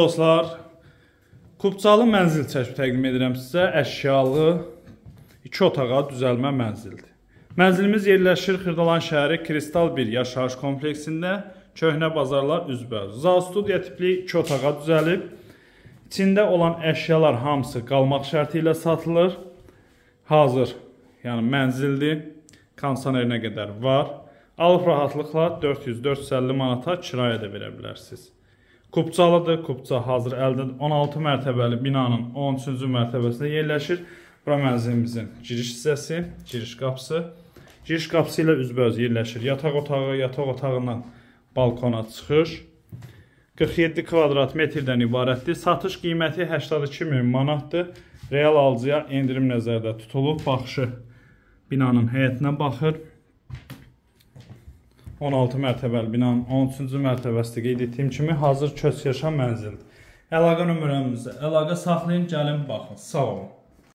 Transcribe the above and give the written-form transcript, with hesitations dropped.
Dostlar, Kupçalı mənzil çəkib təqdim edirəm sizə. Əşyalı 2 otağa düzəlmə mənzildir. Mənzilimiz yerləşir Xırdalan şəhəri Kristal 1 yaşayış kompleksində, Köhnə bazarlar üzbəüz. Studiya tipli 2 otağa düzəlib. İçində olan əşyalar hamısı qalmaq şərti ilə satılır. Hazır, yəni mənzildir. Kondisionerinə qədər var. Alıb rahatlıqla 400-450 manata kirayə də verə bilərsiniz. Kupçalıdır. Kupça hazır əldə 16 mərtəbəli binanın 13-cü mərtəbəsində yerləşir. Bura mənzilimizin giriş hissəsi, giriş qapısı. Giriş qapısı ilə üzbəüz yerləşir. Yataq otağı, yataq otağından balkona çıxış. 47 kvadrat metrdən ibarətdir. Satış qiyməti 82.000 manatdır. Real alıcıya endirim nəzərdə tutulub. Baxışı binanın həyətinə baxır. 16 mərtəbəli binanın 13-cü mərtəbəsində qeyd etdiyim kimi hazır köç yaşam mənzildir. Əlaqə nömrəmizə əlaqə saxlayın, gəlin baxın. Sağ olun.